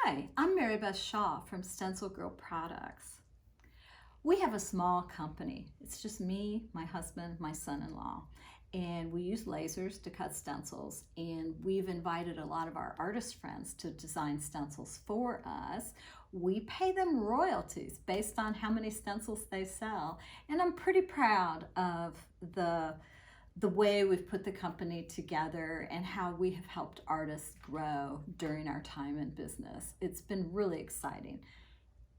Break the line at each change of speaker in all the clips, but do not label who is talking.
Hi, I'm Beth Shaw from StencilGirl Products. We have a small company. It's just me, my husband, my son-in-law, and we use lasers to cut stencils, and we've invited a lot of our artist friends to design stencils for us. We pay them royalties based on how many stencils they sell, and I'm pretty proud of the way we've put the company together and how we have helped artists grow during our time in business. It's been really exciting.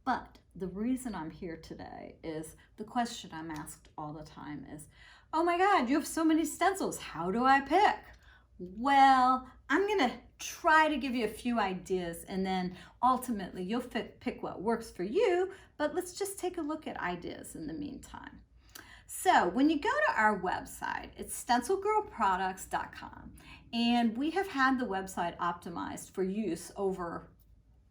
But the reason I'm here today is the question I'm asked all the time is, oh my God, you have so many stencils. How do I pick? Well, I'm gonna try to give you a few ideas, and then ultimately you'll pick what works for you, but let's just take a look at ideas in the meantime. So when you go to our website, it's StencilGirlProducts.com, and we have had the website optimized for use over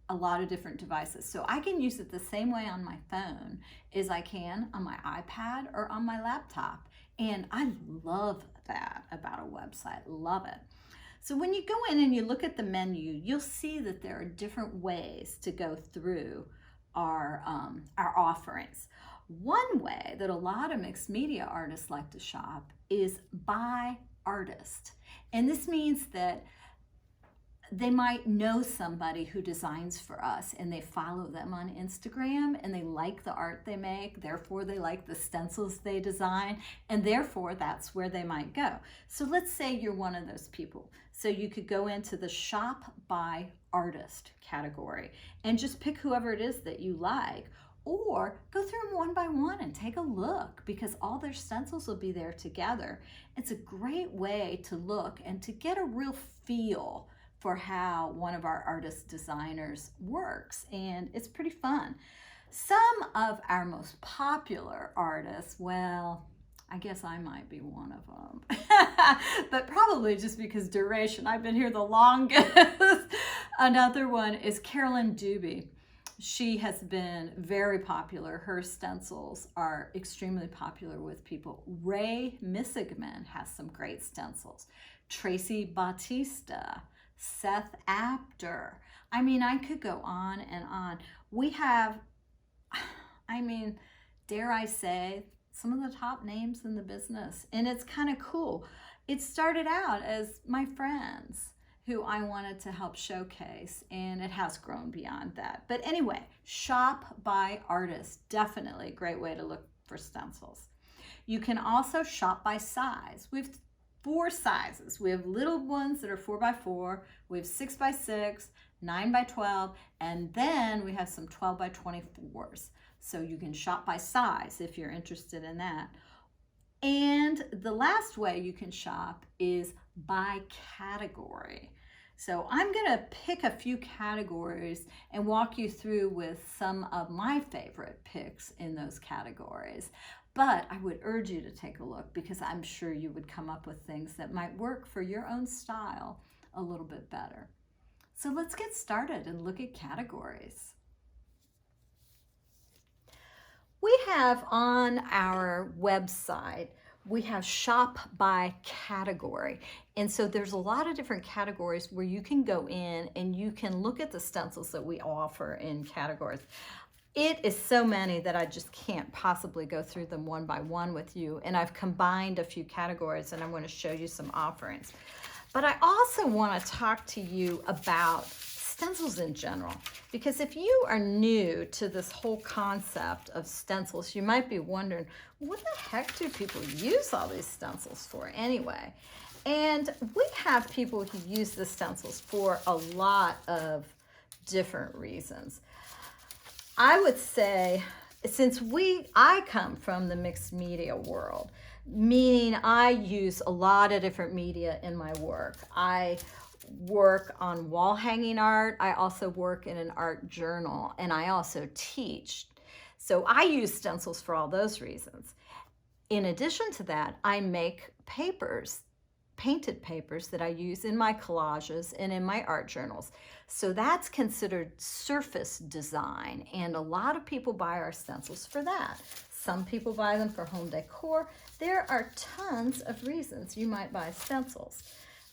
a lot of different devices. So I can use it the same way on my phone as I can on my iPad or on my laptop. And I love that about a website, love it. So when you go in and you look at the menu, you'll see that there are different ways to go through our offerings. One way that a lot of mixed media artists like to shop is by artist. And this means that they might know somebody who designs for us and they follow them on Instagram and they like the art they make, therefore they like the stencils they design, and therefore that's where they might go. So let's say you're one of those people. So you could go into the shop by artist category and just pick whoever it is that you like, or go through them one by one and take a look, because all their stencils will be there together. It's a great way to look and to get a real feel for how one of our artist designers works, and it's pretty fun. Some of our most popular artists, well, I guess I might be one of them, but probably just because duration, I've been here the longest. Another one is Carolyn Doobie. She has been very popular. Her stencils are extremely popular with people. Ray Missigman has some great stencils. Tracy Bautista, Seth Apter. I mean, I could go on and on. We have, dare I say, some of the top names in the business, and it's kind of cool. It started out as my friends who I wanted to help showcase, and it has grown beyond that. But anyway, shop by artist, definitely a great way to look for stencils. You can also shop by size. We've 4 sizes. We have little ones that are 4x4, we have 6x6, 9x12, and then we have some 12x24s. So you can shop by size if you're interested in that. And the last way you can shop is by category. So I'm gonna pick a few categories and walk you through with some of my favorite picks in those categories. But I would urge you to take a look, because I'm sure you would come up with things that might work for your own style a little bit better. So let's get started and look at categories. We have on our website, we have shop by category. And so there's a lot of different categories where you can go in and you can look at the stencils that we offer in categories. It is so many that I just can't possibly go through them one by one with you. And I've combined a few categories, and I'm going to show you some offerings. But I also want to talk to you about stencils in general, because if you are new to this whole concept of stencils, you might be wondering, what the heck do people use all these stencils for anyway? And we have people who use the stencils for a lot of different reasons. I would say, since I come from the mixed media world, meaning I use a lot of different media in my work. I work on wall hanging art. I also work in an art journal, and I also teach. So I use stencils for all those reasons. In addition to that, I make papers, painted papers that I use in my collages and in my art journals. So that's considered surface design, and a lot of people buy our stencils for that. Some people buy them for home decor. There are tons of reasons you might buy stencils.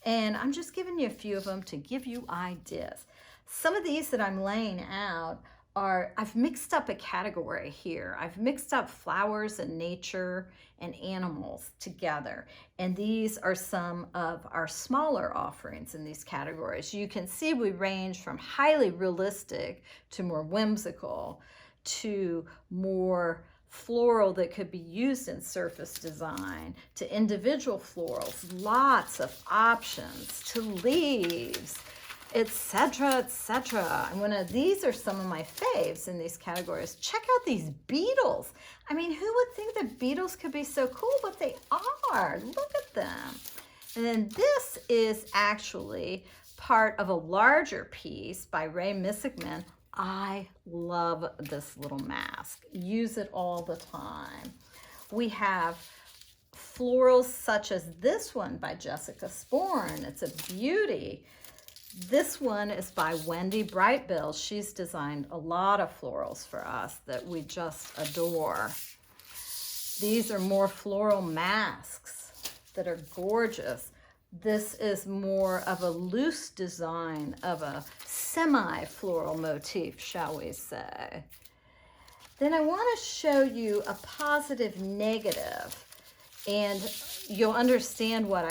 And I'm just giving you a few of them to give you ideas. Some of these that I'm laying out are, I've mixed up a category here. I've mixed up flowers and nature and animals together. And these are some of our smaller offerings in these categories. You can see we range from highly realistic to more whimsical to more floral that could be used in surface design to individual florals, lots of options to leaves, etc., etc. And these are some of my faves in these categories. Check out these beetles. I mean, who would think that beetles could be so cool, but they are. Look at them. And then this is actually part of a larger piece by Ray Missigman. I love this little mask. Use it all the time. We have florals such as this one by Jessica Sporn. It's a beauty. This one is by Wendy Brightbill. She's designed a lot of florals for us that we just adore. These are more floral masks that are gorgeous. This is more of a loose design of a semi-floral motif, shall we say. Then I want to show you a positive negative, and you'll understand what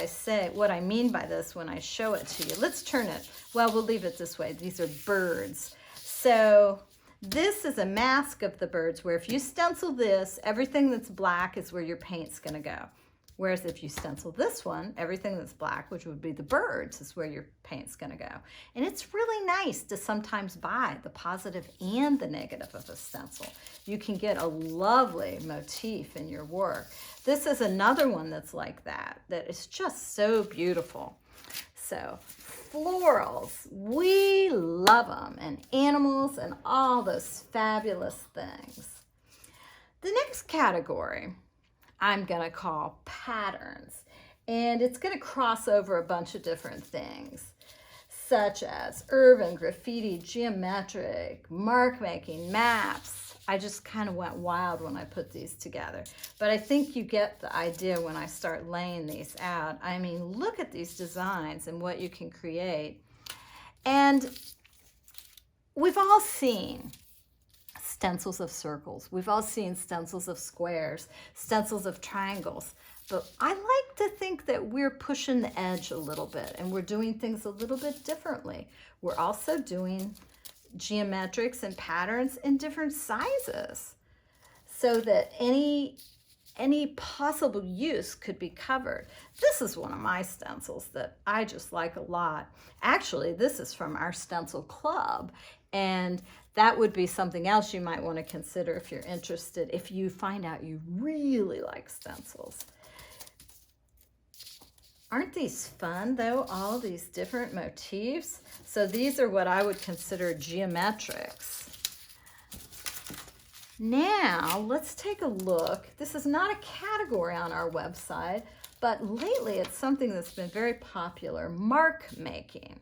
I mean by this when I show it to you. Let's turn it. Well, we'll leave it this way. These are birds. So this is a mask of the birds where if you stencil this, everything that's black is where your paint's going to go. Whereas if you stencil this one, everything that's black, which would be the birds, is where your paint's going to go. And it's really nice to sometimes buy the positive and the negative of a stencil. You can get a lovely motif in your work. This is another one that's like that is just so beautiful. So florals, we love them, and animals and all those fabulous things. The next category I'm going to call patterns, and it's going to cross over a bunch of different things such as urban, graffiti, geometric, mark making, maps. I just kind of went wild when I put these together, but I think you get the idea when I start laying these out. I mean, look at these designs and what you can create. And we've all seen stencils of circles. We've all seen stencils of squares, stencils of triangles. But I like to think that we're pushing the edge a little bit and we're doing things a little bit differently. We're also doing geometrics and patterns in different sizes so that any possible use could be covered. This is one of my stencils that I just like a lot. Actually, this is from our StencilClub, and that would be something else you might want to consider if you're interested, if you find out you really like stencils. Aren't these fun, though, all these different motifs? So these are what I would consider geometrics. Now, let's take a look. This is not a category on our website, but lately it's something that's been very popular, mark making.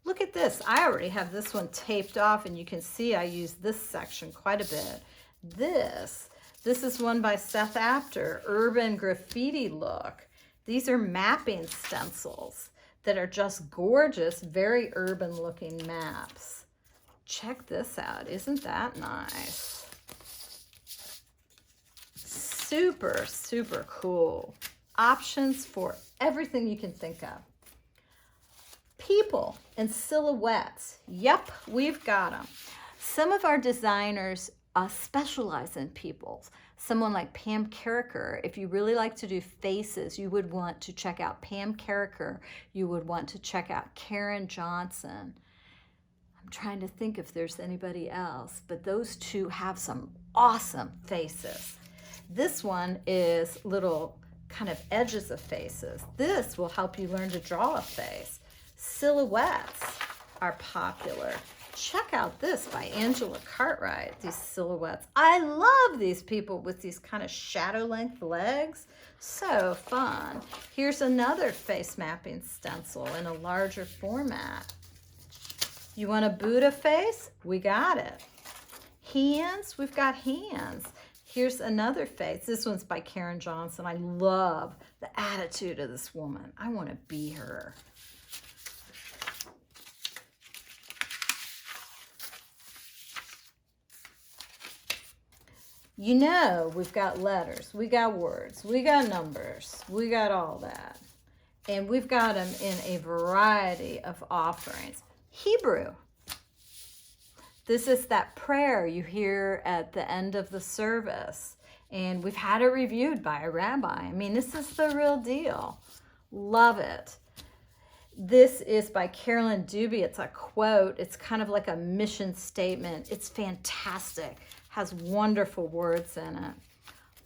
Look at this. I already have this one taped off, and you can see I use this section quite a bit. This is one by Seth Apter, Urban Graffiti Look. These are mapping stencils that are just gorgeous, very urban looking maps. Check this out. Isn't that nice? Super, super cool. Options for everything you can think of. People and silhouettes. Yep, we've got them. Some of our designers specialize in people. Someone like Pam Carricker, if you really like to do faces, you would want to check out Pam Carricker. You would want to check out Karen Johnson. I'm trying to think if there's anybody else, but those two have some awesome faces. This one is little kind of edges of faces. This will help you learn to draw a face. Silhouettes are popular. Check out this by Angela Cartwright, these silhouettes. I love these people with these kind of shadow length legs. So fun. Here's another face mapping stencil in a larger format. You want a Buddha face? We got it. Hands? We've got hands. Here's another face. This one's by Karen Johnson. I love the attitude of this woman. I want to be her. You know, we've got letters, we got words, we got numbers, we got all that. And we've got them in a variety of offerings. Hebrew. This is that prayer you hear at the end of the service. And we've had it reviewed by a rabbi. I mean, this is the real deal. Love it. This is by Carolyn Dubie. It's a quote. It's kind of like a mission statement. It's fantastic. Has wonderful words in it.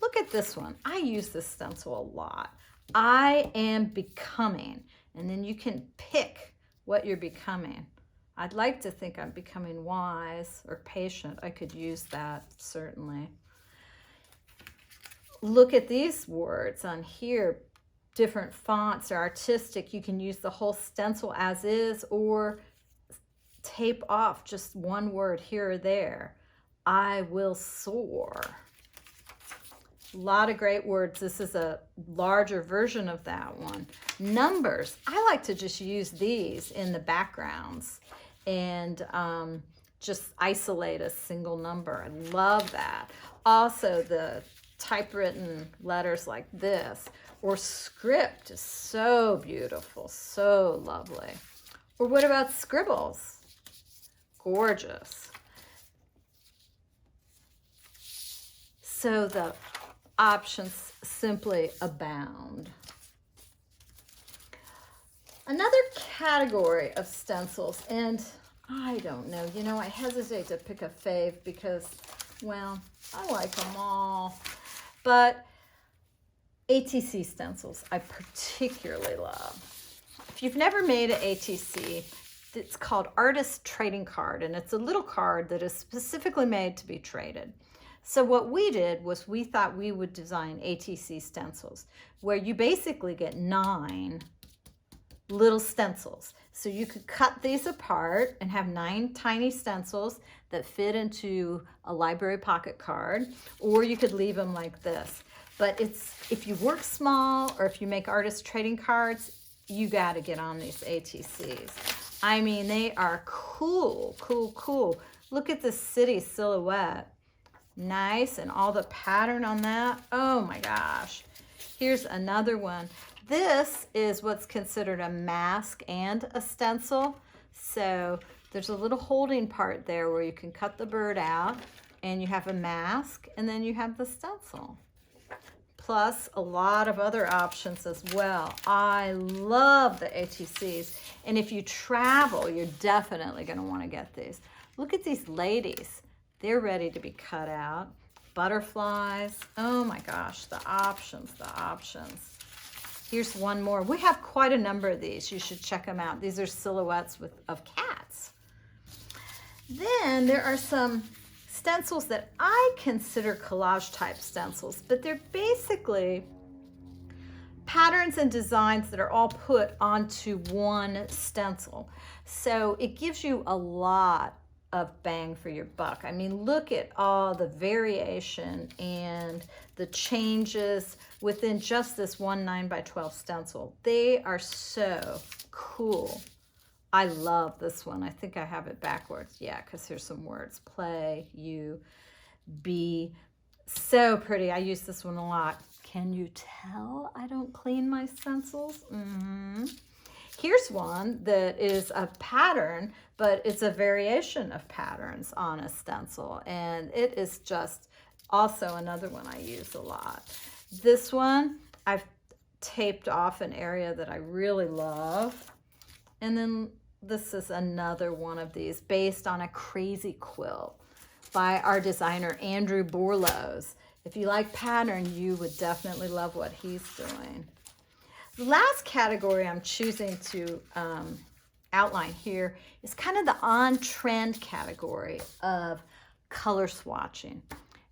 Look at this one. I use this stencil a lot. I am becoming. And then you can pick what you're becoming. I'd like to think I'm becoming wise or patient. I could use that, certainly. Look at these words on here. Different fonts are artistic. You can use the whole stencil as is or tape off just one word here or there. I will soar. A lot of great words. This is a larger version of that one. Numbers. I like to just use these in the backgrounds and just isolate a single number. I love that. Also, the typewritten letters like this or script is so beautiful, so lovely. Or what about scribbles? Gorgeous. So the options simply abound. Another category of stencils, and I don't know, you know, I hesitate to pick a fave because, well, I like them all, but ATC stencils I particularly love. If you've never made an ATC, it's called Artist Trading Card, and it's a little card that is specifically made to be traded. So what we did was we thought we would design ATC stencils where you basically get 9 little stencils. So you could cut these apart and have 9 tiny stencils that fit into a library pocket card, or you could leave them like this. But it's, if you work small or if you make artist trading cards, you got to get on these ATCs. I mean, they are cool, cool, cool. Look at the city silhouette. Nice, and all the pattern on that. Oh my gosh. Here's another one. This is what's considered a mask and a stencil. So there's a little holding part there where you can cut the bird out and you have a mask and then you have the stencil. Plus a lot of other options as well. I love the ATCs. And if you travel, you're definitely going to want to get these. Look at these ladies. They're ready to be cut out. Butterflies. Oh my gosh, the options, the options. Here's one more. We have quite a number of these. You should check them out. These are silhouettes of cats. Then there are some stencils that I consider collage type stencils, but they're basically patterns and designs that are all put onto one stencil. So it gives you a lot of bang for your buck. I mean, look at all the variation and the changes within just this one 9x12 stencil. They are so cool. I love this one. I think I have it backwards. Yeah, because here's some words. Play, you, be. So pretty. I use this one a lot. Can you tell I don't clean my stencils? Here's one that is a pattern, but it's a variation of patterns on a stencil. And it is just also another one I use a lot. This one, I've taped off an area that I really love. And then this is another one of these based on a crazy quilt by our designer, Andrew Borlows. If you like pattern, you would definitely love what he's doing. The last category I'm choosing to outline here is kind of the on-trend category of color swatching.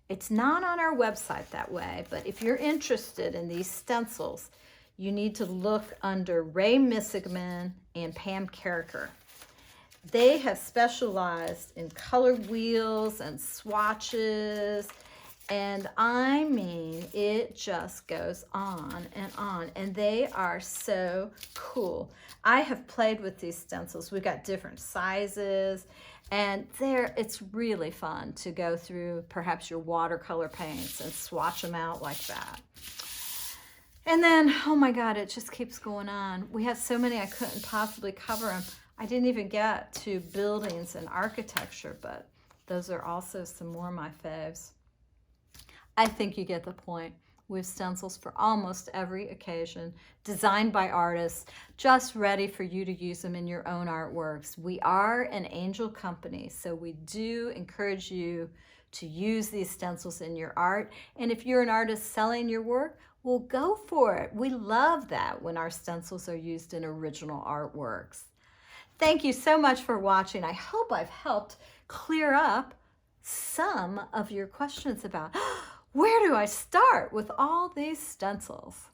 It's not on our website that way, but if you're interested in these stencils, you need to look under Ray Missigman and Pam Carricker. They have specialized in color wheels and swatches, and I mean, it just goes on, and they are so cool. I have played with these stencils. We've got different sizes, And there, it's really fun to go through perhaps your watercolor paints and swatch them out like that. And then, oh my God, it just keeps going on. We have so many I couldn't possibly cover them. I didn't even get to buildings and architecture, but those are also some more of my faves. I think you get the point. We have stencils for almost every occasion, designed by artists, just ready for you to use them in your own artworks. We are an angel company, so we do encourage you to use these stencils in your art. And if you're an artist selling your work, well, go for it. We love that when our stencils are used in original artworks. Thank you so much for watching. I hope I've helped clear up some of your questions about where do I start with all these stencils?